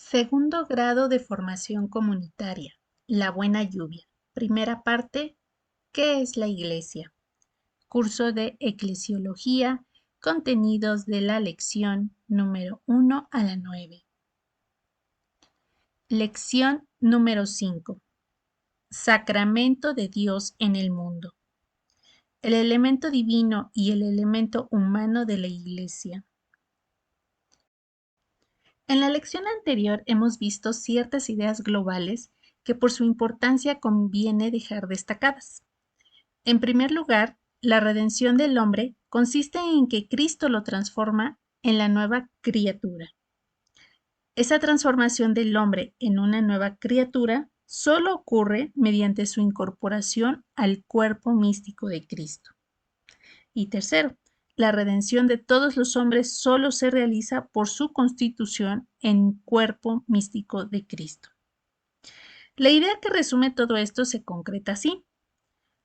Segundo grado de formación comunitaria. La buena lluvia. Primera parte. ¿Qué es la Iglesia? Curso de Eclesiología. Contenidos de la lección número 1 a la 9. Lección número 5. Sacramento de Dios en el mundo. El elemento divino y el elemento humano de la Iglesia. En la lección anterior hemos visto ciertas ideas globales que por su importancia conviene dejar destacadas. En primer lugar, la redención del hombre consiste en que Cristo lo transforma en la nueva criatura. Esa transformación del hombre en una nueva criatura solo ocurre mediante su incorporación al cuerpo místico de Cristo. Y tercero, la redención de todos los hombres solo se realiza por su constitución en cuerpo místico de Cristo. La idea que resume todo esto se concreta así.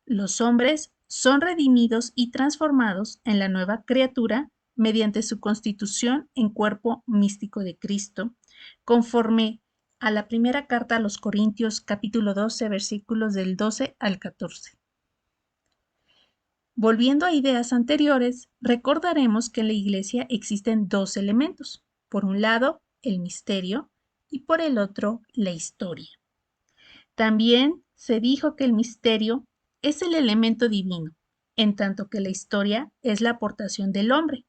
Los hombres son redimidos y transformados en la nueva criatura mediante su constitución en cuerpo místico de Cristo, conforme a la primera carta a los Corintios capítulo 12, versículos del 12 al 14. Volviendo a ideas anteriores, recordaremos que en la Iglesia existen dos elementos. Por un lado, el misterio y por el otro, la historia. También se dijo que el misterio es el elemento divino, en tanto que la historia es la aportación del hombre,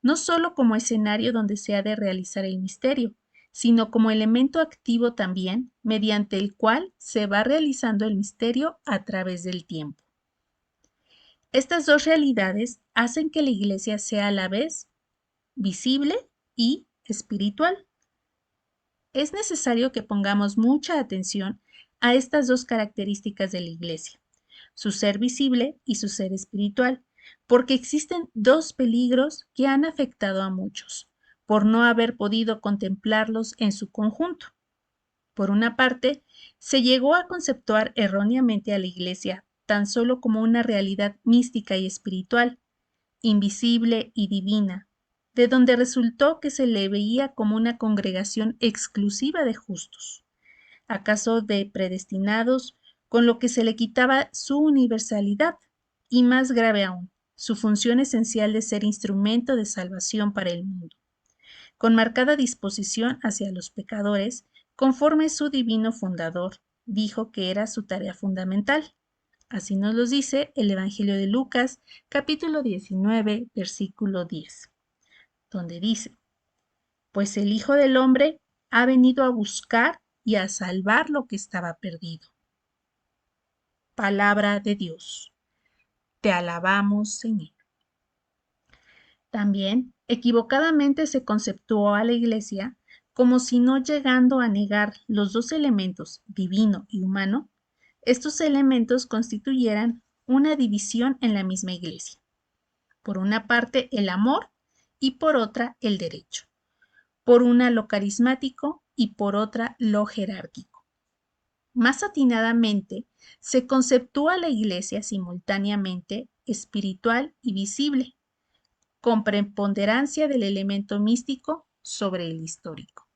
no solo como escenario donde se ha de realizar el misterio, sino como elemento activo también, mediante el cual se va realizando el misterio a través del tiempo. Estas dos realidades hacen que la Iglesia sea a la vez visible y espiritual. Es necesario que pongamos mucha atención a estas dos características de la Iglesia, su ser visible y su ser espiritual, porque existen dos peligros que han afectado a muchos, por no haber podido contemplarlos en su conjunto. Por una parte, se llegó a conceptuar erróneamente a la Iglesia tan solo como una realidad mística y espiritual, invisible y divina, de donde resultó que se le veía como una congregación exclusiva de justos, acaso de predestinados, con lo que se le quitaba su universalidad y, más grave aún, su función esencial de ser instrumento de salvación para el mundo, con marcada disposición hacia los pecadores, conforme su divino fundador dijo que era su tarea fundamental. Así nos lo dice el Evangelio de Lucas, capítulo 19, versículo 10, donde dice: pues el Hijo del Hombre ha venido a buscar y a salvar lo que estaba perdido. Palabra de Dios. Te alabamos, Señor. También, equivocadamente se conceptuó a la Iglesia como si, no llegando a negar los dos elementos, divino y humano, estos elementos constituyeran una división en la misma Iglesia. Por una parte, el amor y por otra, el derecho. Por una, lo carismático y por otra, lo jerárquico. Más atinadamente, se conceptúa la Iglesia simultáneamente espiritual y visible, con preponderancia del elemento místico sobre el histórico.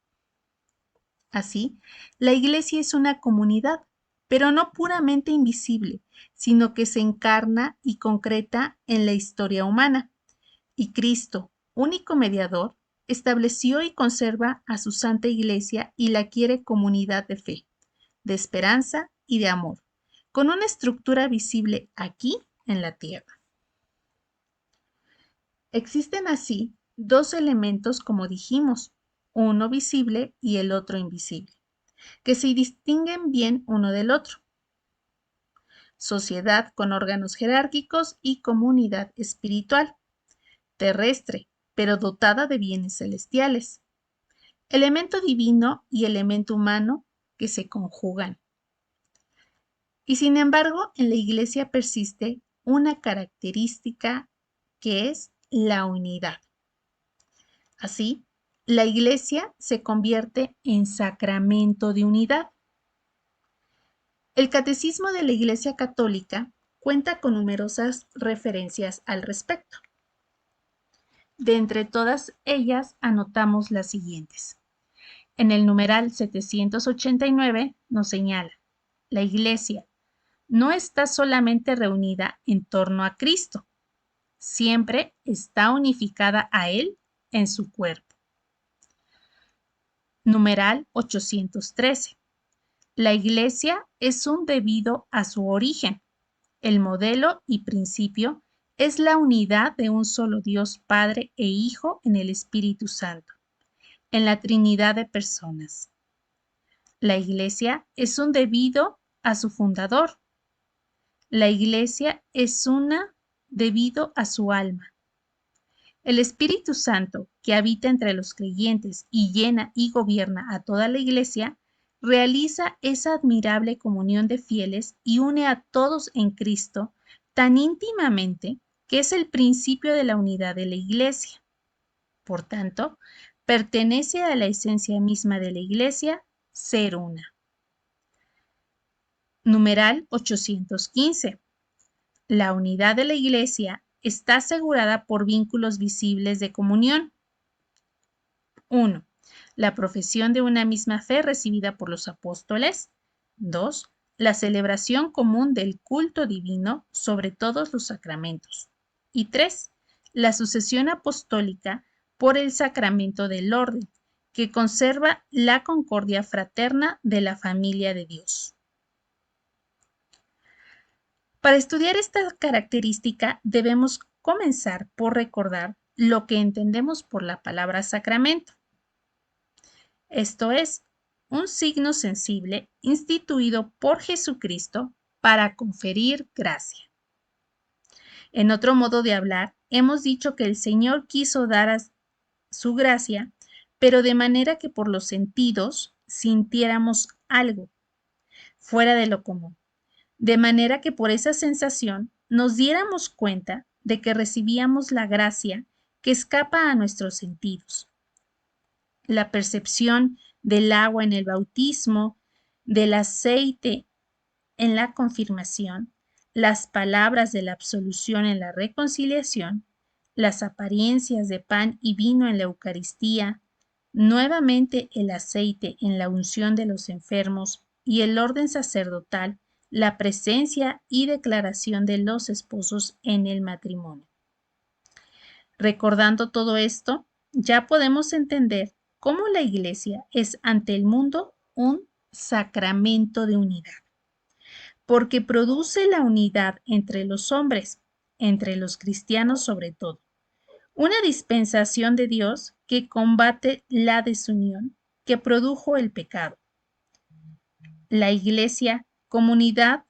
Así, la Iglesia es una comunidad, pero no puramente invisible, sino que se encarna y concreta en la historia humana. Y Cristo, único mediador, estableció y conserva a su Santa Iglesia y la quiere comunidad de fe, de esperanza y de amor, con una estructura visible aquí en la tierra. Existen así dos elementos, como dijimos, uno visible y el otro invisible, que se distinguen bien uno del otro. Sociedad con órganos jerárquicos y comunidad espiritual, terrestre, pero dotada de bienes celestiales. Elemento divino y elemento humano que se conjugan. Y sin embargo, en la Iglesia persiste una característica que es la unidad. Así, la Iglesia se convierte en sacramento de unidad. El Catecismo de la Iglesia Católica cuenta con numerosas referencias al respecto. De entre todas ellas anotamos las siguientes. En el numeral 789 nos señala, la Iglesia no está solamente reunida en torno a Cristo, siempre está unificada a Él en su cuerpo. Numeral 813. La Iglesia es un debido a su origen. El modelo y principio es la unidad de un solo Dios Padre e Hijo en el Espíritu Santo, en la Trinidad de personas. La Iglesia es un debido a su fundador. La Iglesia es una debido a su alma. El Espíritu Santo, que habita entre los creyentes y llena y gobierna a toda la Iglesia, realiza esa admirable comunión de fieles y une a todos en Cristo tan íntimamente que es el principio de la unidad de la Iglesia. Por tanto, pertenece a la esencia misma de la Iglesia ser una. Numeral 815. La unidad de la Iglesia está asegurada por vínculos visibles de comunión. 1. La profesión de una misma fe recibida por los apóstoles. 2. La celebración común del culto divino sobre todos los sacramentos. Y 3. La sucesión apostólica por el sacramento del orden, que conserva la concordia fraterna de la familia de Dios. Para estudiar esta característica debemos comenzar por recordar lo que entendemos por la palabra sacramento. Esto es, un signo sensible instituido por Jesucristo para conferir gracia. En otro modo de hablar, hemos dicho que el Señor quiso dar su gracia, pero de manera que por los sentidos sintiéramos algo fuera de lo común, de manera que por esa sensación nos diéramos cuenta de que recibíamos la gracia que escapa a nuestros sentidos. La percepción del agua en el bautismo, del aceite en la confirmación, las palabras de la absolución en la reconciliación, las apariencias de pan y vino en la Eucaristía, nuevamente el aceite en la unción de los enfermos y el orden sacerdotal, la presencia y declaración de los esposos en el matrimonio. Recordando todo esto, ya podemos entender cómo la Iglesia es ante el mundo un sacramento de unidad, porque produce la unidad entre los hombres, entre los cristianos sobre todo, una dispensación de Dios que combate la desunión que produjo el pecado. La Iglesia, comunidad,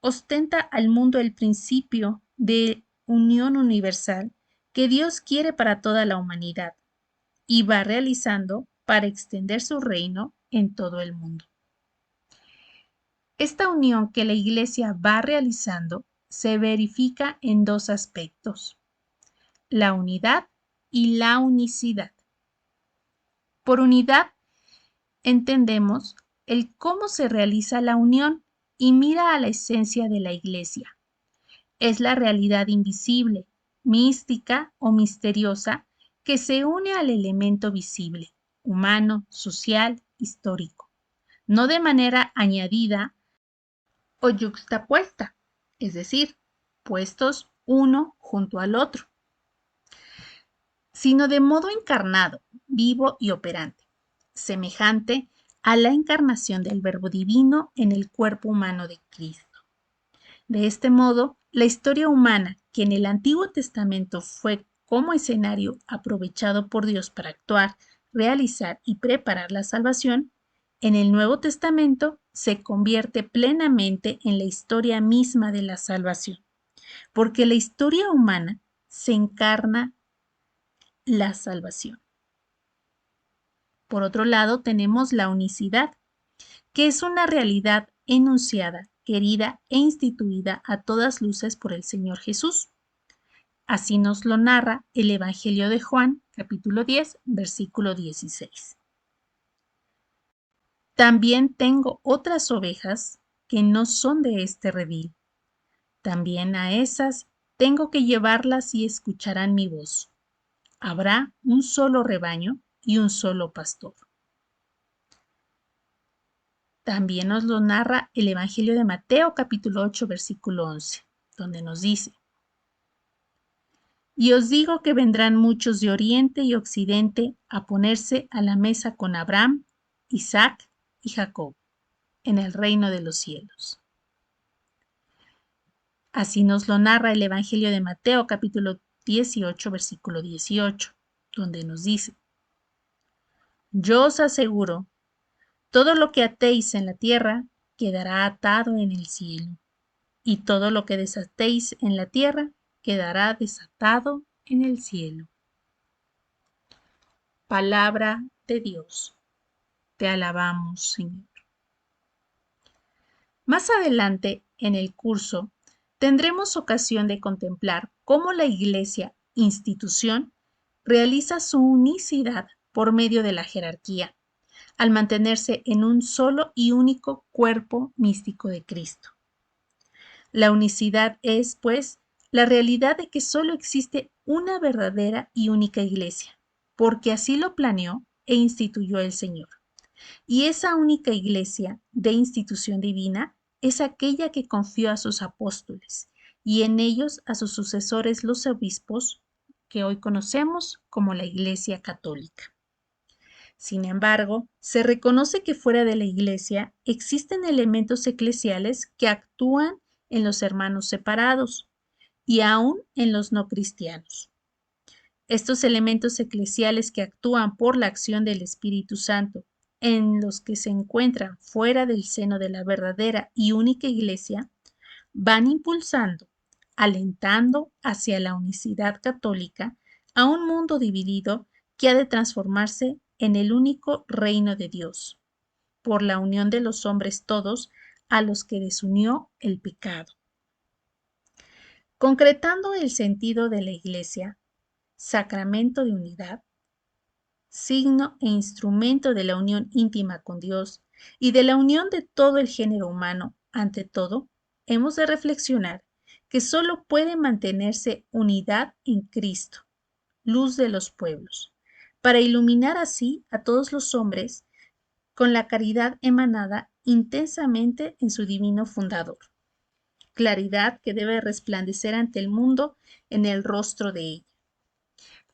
ostenta al mundo el principio de unión universal que Dios quiere para toda la humanidad y va realizando para extender su reino en todo el mundo. Esta unión que la Iglesia va realizando se verifica en dos aspectos: la unidad y la unicidad. Por unidad entendemos el cómo se realiza la unión y mira a la esencia de la Iglesia. Es la realidad invisible, mística o misteriosa que se une al elemento visible, humano, social, histórico, no de manera añadida o yuxtapuesta, es decir, puestos uno junto al otro, sino de modo encarnado, vivo y operante, semejante a la encarnación del Verbo Divino en el cuerpo humano de Cristo. De este modo, la historia humana, que en el Antiguo Testamento fue como escenario aprovechado por Dios para actuar, realizar y preparar la salvación, en el Nuevo Testamento se convierte plenamente en la historia misma de la salvación, porque la historia humana se encarna la salvación. Por otro lado, tenemos la unicidad, que es una realidad enunciada, querida e instituida a todas luces por el Señor Jesús. Así nos lo narra el Evangelio de Juan, capítulo 10, versículo 16. También tengo otras ovejas que no son de este redil. También a esas tengo que llevarlas y escucharán mi voz. Habrá un solo rebaño y un solo pastor. También nos lo narra el Evangelio de Mateo, capítulo 8, versículo 11, donde nos dice: Y os digo que vendrán muchos de oriente y occidente a ponerse a la mesa con Abraham, Isaac y Jacob en el reino de los cielos. Así nos lo narra el Evangelio de Mateo, capítulo 18, versículo 18, donde nos dice: Yo os aseguro, todo lo que atéis en la tierra quedará atado en el cielo, y todo lo que desatéis en la tierra quedará desatado en el cielo. Palabra de Dios. Te alabamos, Señor. Más adelante, en el curso, tendremos ocasión de contemplar cómo la Iglesia, institución, realiza su unicidad por medio de la jerarquía, al mantenerse en un solo y único cuerpo místico de Cristo. La unicidad es, pues, la realidad de que solo existe una verdadera y única Iglesia, porque así lo planeó e instituyó el Señor. Y esa única Iglesia de institución divina es aquella que confió a sus apóstoles y en ellos a sus sucesores los obispos, que hoy conocemos como la Iglesia Católica. Sin embargo, se reconoce que fuera de la Iglesia existen elementos eclesiales que actúan en los hermanos separados y aún en los no cristianos. Estos elementos eclesiales que actúan por la acción del Espíritu Santo en los que se encuentran fuera del seno de la verdadera y única Iglesia, van impulsando, alentando hacia la unicidad católica a un mundo dividido que ha de transformarse en el único reino de Dios, por la unión de los hombres todos a los que desunió el pecado. Concretando el sentido de la Iglesia, sacramento de unidad, signo e instrumento de la unión íntima con Dios y de la unión de todo el género humano, ante todo, hemos de reflexionar que solo puede mantenerse unidad en Cristo, luz de los pueblos, para iluminar así a todos los hombres con la caridad emanada intensamente en su divino fundador, claridad que debe resplandecer ante el mundo en el rostro de ella.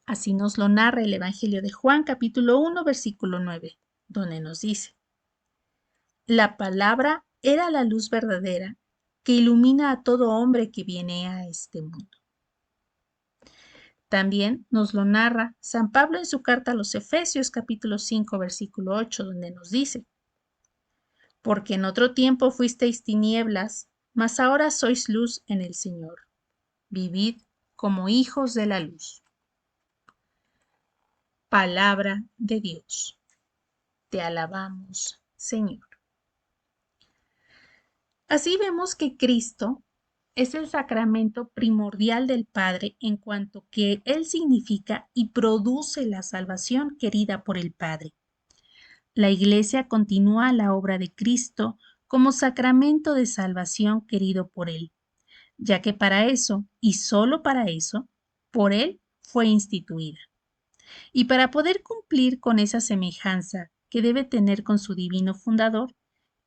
Así nos lo narra el Evangelio de Juan, capítulo 1, versículo 9, donde nos dice: La palabra era la luz verdadera que ilumina a todo hombre que viene a este mundo. También nos lo narra San Pablo en su carta a los Efesios, capítulo 5, versículo 8, donde nos dice: Porque en otro tiempo fuisteis tinieblas, mas ahora sois luz en el Señor. Vivid como hijos de la luz. Palabra de Dios. Te alabamos, Señor. Así vemos que Cristo es el sacramento primordial del Padre en cuanto que Él significa y produce la salvación querida por el Padre. La Iglesia continúa la obra de Cristo como sacramento de salvación querido por Él, ya que para eso, y solo para eso, por Él fue instituida. Y para poder cumplir con esa semejanza que debe tener con su divino fundador,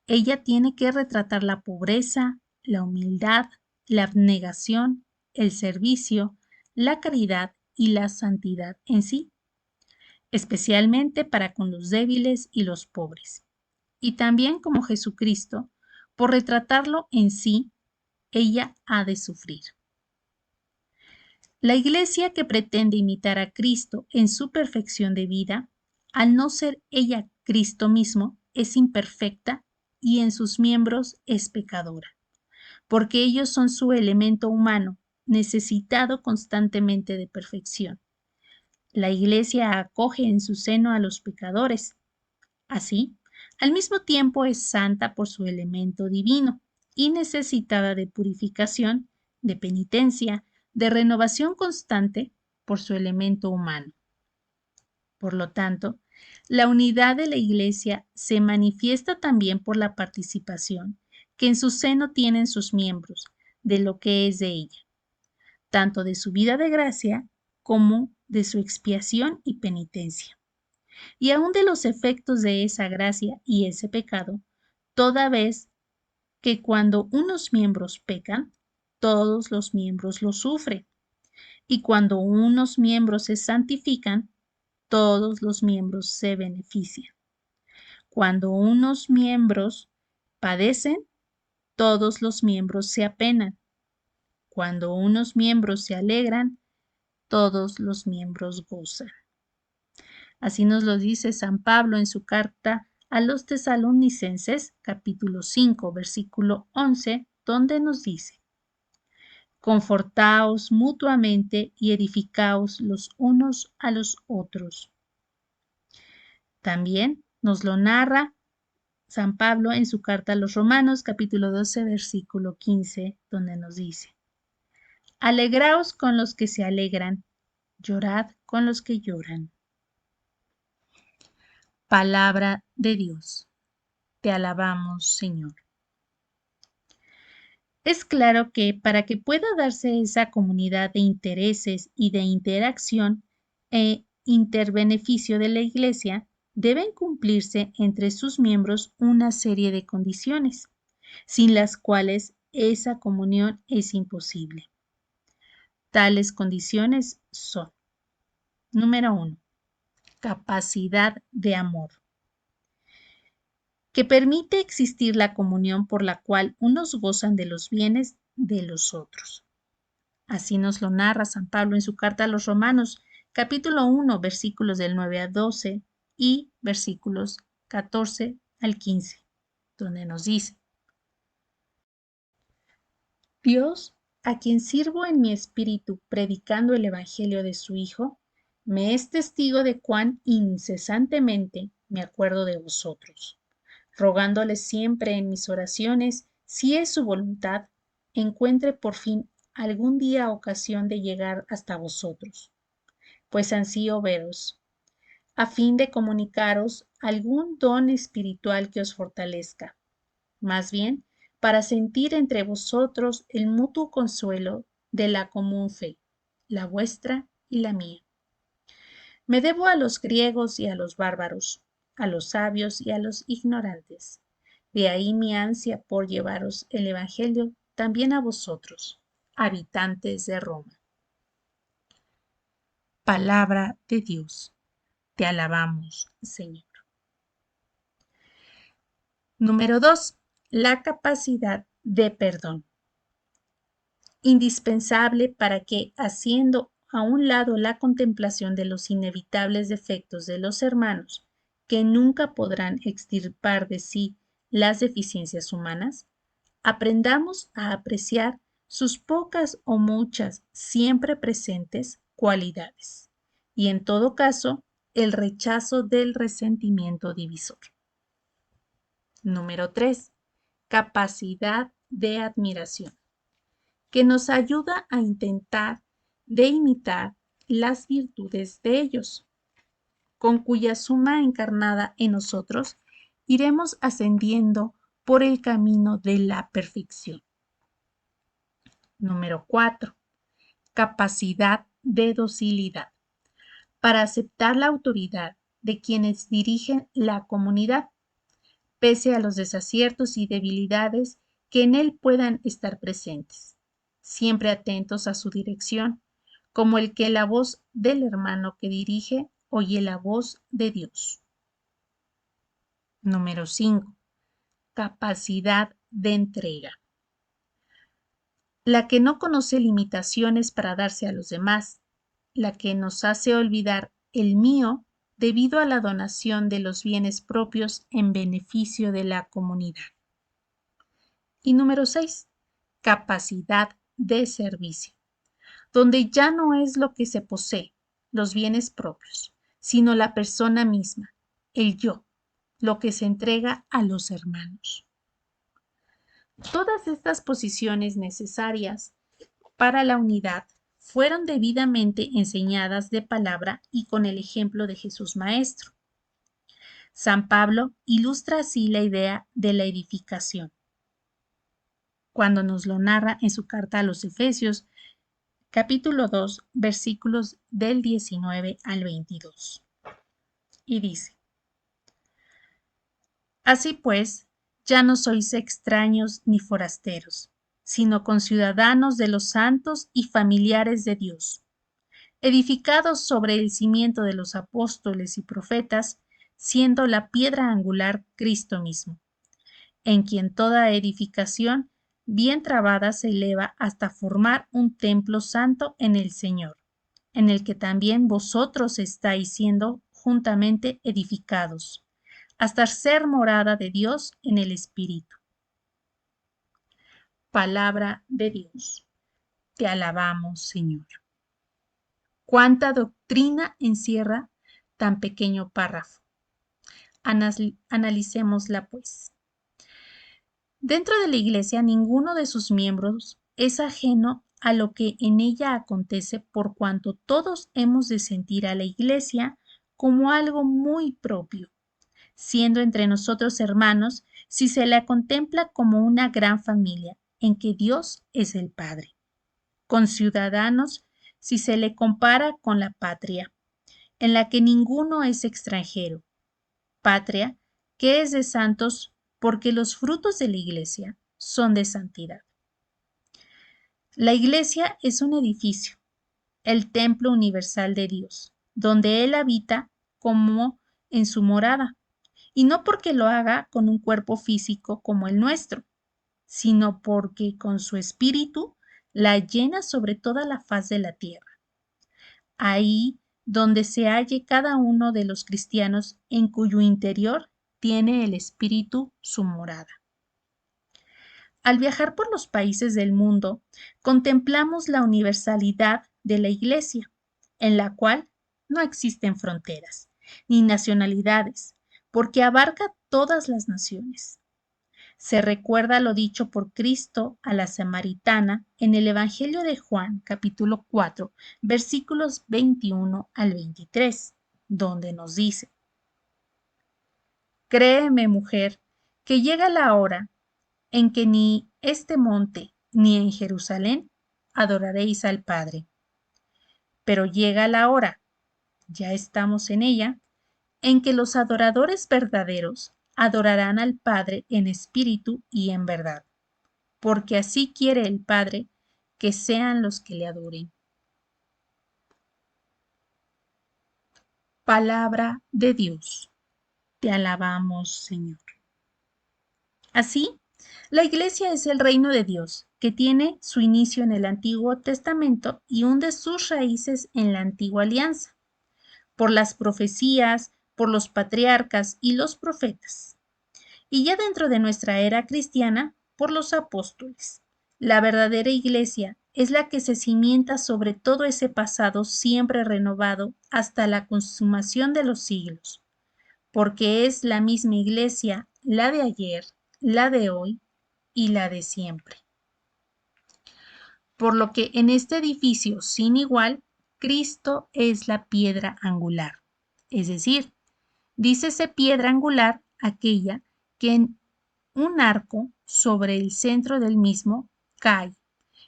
ella tiene que retratar la pobreza, la humildad, la abnegación, el servicio, la caridad y la santidad en sí, especialmente para con los débiles y los pobres. Y también como Jesucristo, por retratarlo en sí, ella ha de sufrir. La Iglesia que pretende imitar a Cristo en su perfección de vida, al no ser ella Cristo mismo, es imperfecta y en sus miembros es pecadora, porque ellos son su elemento humano, necesitado constantemente de perfección. La Iglesia acoge en su seno a los pecadores. Así, al mismo tiempo es santa por su elemento divino y necesitada de purificación, de penitencia, de renovación constante por su elemento humano. Por lo tanto, la unidad de la Iglesia se manifiesta también por la participación que en su seno tienen sus miembros de lo que es de ella, tanto de su vida de gracia como de su expiación y penitencia, y aún de los efectos de esa gracia y ese pecado, toda vez que cuando unos miembros pecan, todos los miembros lo sufren, y cuando unos miembros se santifican, todos los miembros se benefician. Cuando unos miembros padecen, todos los miembros se apenan. Cuando unos miembros se alegran, todos los miembros gozan. Así nos lo dice San Pablo en su carta a los Tesalonicenses, capítulo 5, versículo 11, donde nos dice: confortaos mutuamente y edificaos los unos a los otros. También nos lo narra San Pablo en su carta a los Romanos, capítulo 12, versículo 15, donde nos dice: alegraos con los que se alegran, llorad con los que lloran. Palabra de Dios. Te alabamos, Señor. Es claro que para que pueda darse esa comunidad de intereses y de interacción e interbeneficio de la Iglesia, deben cumplirse entre sus miembros una serie de condiciones, sin las cuales esa comunión es imposible. Tales condiciones son: número 1, capacidad de amor, que permite existir la comunión por la cual unos gozan de los bienes de los otros. Así nos lo narra San Pablo en su carta a los Romanos, capítulo 1, versículos del 9 al 12 y versículos 14 al 15, donde nos dice: Dios, a quien sirvo en mi espíritu predicando el Evangelio de su Hijo, me es testigo de cuán incesantemente me acuerdo de vosotros, rogándole siempre en mis oraciones, si es su voluntad, encuentre por fin algún día ocasión de llegar hasta vosotros, pues ansío veros, a fin de comunicaros algún don espiritual que os fortalezca, más bien para sentir entre vosotros el mutuo consuelo de la común fe, la vuestra y la mía. Me debo a los griegos y a los bárbaros, a los sabios y a los ignorantes. De ahí mi ansia por llevaros el Evangelio también a vosotros, habitantes de Roma. Palabra de Dios. Te alabamos, Señor. Número 2. La capacidad de perdón. Indispensable para que, haciendo a un lado la contemplación de los inevitables defectos de los hermanos, que nunca podrán extirpar de sí las deficiencias humanas, aprendamos a apreciar sus pocas o muchas siempre presentes cualidades y, en todo caso, el rechazo del resentimiento divisor. Número 3. Capacidad de admiración, que nos ayuda a intentar de imitar las virtudes de ellos, con cuya suma encarnada en nosotros iremos ascendiendo por el camino de la perfección. Número 4. Capacidad de docilidad, para aceptar la autoridad de quienes dirigen la comunidad, pese a los desaciertos y debilidades que en él puedan estar presentes, siempre atentos a su dirección, como el que la voz del hermano que dirige oye la voz de Dios. Número 5. Capacidad de entrega, la que no conoce limitaciones para darse a los demás, la que nos hace olvidar el mío debido a la donación de los bienes propios en beneficio de la comunidad. Y número 6. Capacidad de servicio, donde ya no es lo que se posee, los bienes propios, sino la persona misma, el yo, lo que se entrega a los hermanos. Todas estas posiciones necesarias para la unidad fueron debidamente enseñadas de palabra y con el ejemplo de Jesús Maestro. San Pablo ilustra así la idea de la edificación, cuando nos lo narra en su carta a los Efesios, capítulo 2, versículos del 19 al 22. Y dice: así pues, ya no sois extraños ni forasteros, sino conciudadanos de los santos y familiares de Dios, edificados sobre el cimiento de los apóstoles y profetas, siendo la piedra angular Cristo mismo, en quien toda edificación bien trabada se eleva hasta formar un templo santo en el Señor, en el que también vosotros estáis siendo juntamente edificados, hasta ser morada de Dios en el Espíritu. Palabra de Dios. Te alabamos, Señor. ¿Cuánta doctrina encierra tan pequeño párrafo? Analicémosla, pues. Dentro de la Iglesia, ninguno de sus miembros es ajeno a lo que en ella acontece, por cuanto todos hemos de sentir a la Iglesia como algo muy propio, siendo entre nosotros hermanos si se la contempla como una gran familia en que Dios es el Padre, conciudadanos si se le compara con la patria, en la que ninguno es extranjero, patria que es de santos, porque los frutos de la Iglesia son de santidad. La Iglesia es un edificio, el templo universal de Dios, donde Él habita como en su morada, y no porque lo haga con un cuerpo físico como el nuestro, sino porque con su espíritu la llena sobre toda la faz de la tierra. Ahí donde se halle cada uno de los cristianos en cuyo interior tiene el espíritu su morada. Al viajar por los países del mundo, contemplamos la universalidad de la Iglesia, en la cual no existen fronteras ni nacionalidades, porque abarca todas las naciones. Se recuerda lo dicho por Cristo a la samaritana en el Evangelio de Juan, capítulo 4, versículos 21 al 23, donde nos dice: Créeme, mujer, que llega la hora en que ni este monte ni en Jerusalén adoraréis al Padre. Pero llega la hora, ya estamos en ella, en que los adoradores verdaderos adorarán al Padre en espíritu y en verdad, porque así quiere el Padre que sean los que le adoren. Palabra de Dios. Te alabamos, Señor. Así, la Iglesia es el reino de Dios, que tiene su inicio en el Antiguo Testamento y hunde sus raíces en la Antigua Alianza, por las profecías, por los patriarcas y los profetas, y ya dentro de nuestra era cristiana, por los apóstoles. La verdadera Iglesia es la que se cimienta sobre todo ese pasado siempre renovado hasta la consumación de los siglos, porque es la misma Iglesia, la de ayer, la de hoy y la de siempre. Por lo que en este edificio sin igual, Cristo es la piedra angular. Es decir, dícese piedra angular aquella que en un arco sobre el centro del mismo cae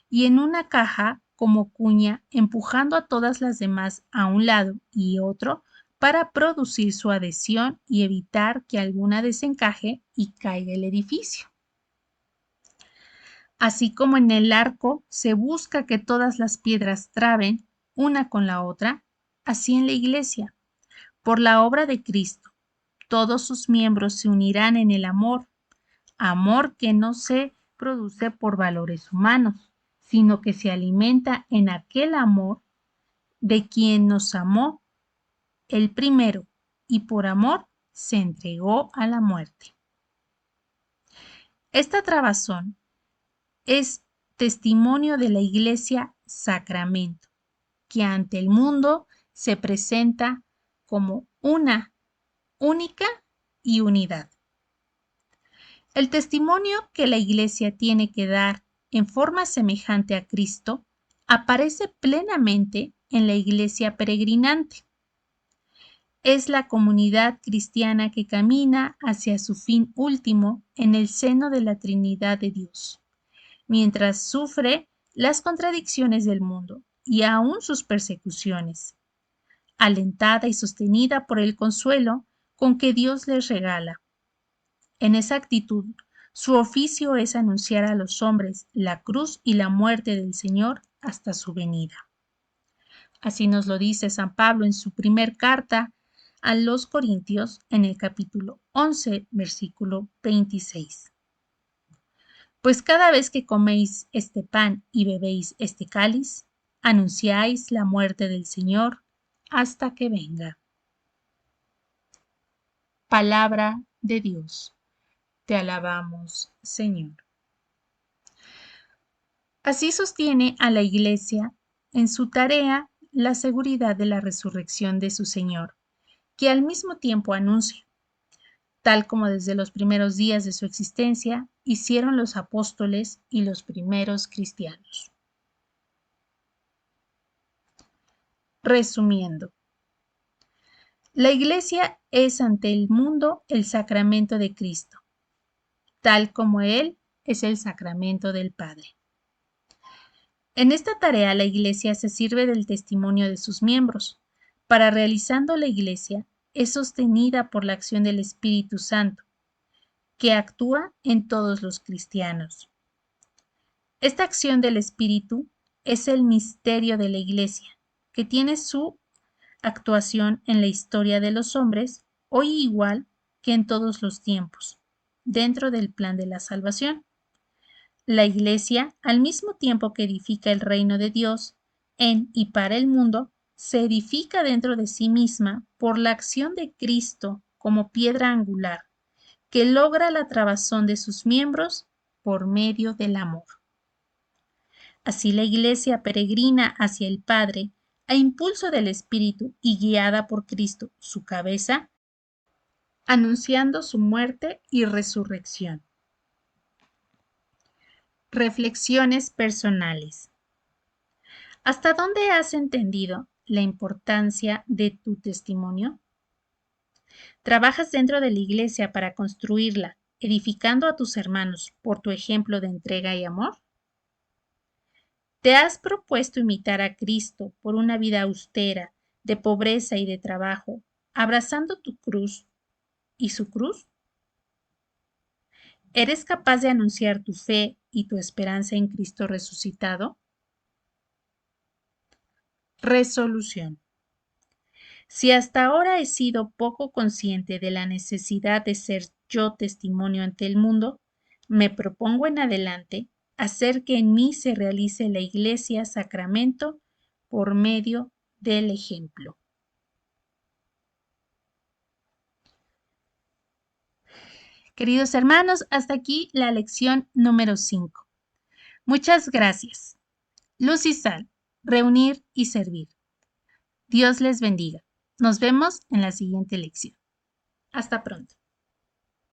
y en una caja como cuña empujando a todas las demás a un lado y otro para producir su adhesión y evitar que alguna desencaje y caiga el edificio. Así como en el arco se busca que todas las piedras traben una con la otra, así en la Iglesia, por la obra de Cristo, todos sus miembros se unirán en el amor, amor que no se produce por valores humanos, sino que se alimenta en aquel amor de quien nos amó el primero y por amor se entregó a la muerte. Esta trabazón es testimonio de la Iglesia sacramento, que ante el mundo se presenta como una única y unidad. El testimonio que la Iglesia tiene que dar en forma semejante a Cristo aparece plenamente en la Iglesia peregrinante. Es la comunidad cristiana que camina hacia su fin último en el seno de la Trinidad de Dios, mientras sufre las contradicciones del mundo y aún sus persecuciones, alentada y sostenida por el consuelo con que Dios les regala. En esa actitud Su oficio es anunciar a los hombres la cruz y la muerte del Señor hasta su venida. Así nos lo dice San Pablo en su primer carta a los Corintios en el capítulo 11, versículo 26. Pues cada vez que coméis este pan y bebéis este cáliz, anunciáis la muerte del Señor hasta que venga. Palabra de Dios. Te alabamos, Señor. Así sostiene a la Iglesia en su tarea la seguridad de la resurrección de su Señor, que al mismo tiempo anuncia, tal como desde los primeros días de su existencia hicieron los apóstoles y los primeros cristianos. Resumiendo, la Iglesia es ante el mundo el sacramento de Cristo, tal como Él es el sacramento del Padre. En esta tarea la Iglesia se sirve del testimonio de sus miembros. Para realizando la Iglesia es sostenida por la acción del Espíritu Santo, que actúa en todos los cristianos. Esta acción del Espíritu es el misterio de la Iglesia, que tiene su actuación en la historia de los hombres, hoy igual que en todos los tiempos, dentro del plan de la salvación. La Iglesia, al mismo tiempo que edifica el reino de Dios en y para el mundo, se edifica dentro de sí misma por la acción de Cristo como piedra angular, que logra la trabazón de sus miembros por medio del amor. Así la Iglesia peregrina hacia el Padre a impulso del Espíritu y guiada por Cristo, su cabeza, anunciando su muerte y resurrección. Reflexiones personales. ¿Hasta dónde has entendido la importancia de tu testimonio? ¿Trabajas dentro de la Iglesia para construirla, edificando a tus hermanos por tu ejemplo de entrega y amor? ¿Te has propuesto imitar a Cristo por una vida austera, de pobreza y de trabajo, abrazando tu cruz y su cruz? ¿Eres capaz de anunciar tu fe y tu esperanza en Cristo resucitado? Resolución. Si hasta ahora he sido poco consciente de la necesidad de ser yo testimonio ante el mundo, me propongo en adelante hacer que en mí se realice la Iglesia sacramento por medio del ejemplo. Queridos hermanos, hasta aquí la lección número 5. Muchas gracias. Luz y sal, reunir y servir. Dios les bendiga. Nos vemos en la siguiente lección. Hasta pronto.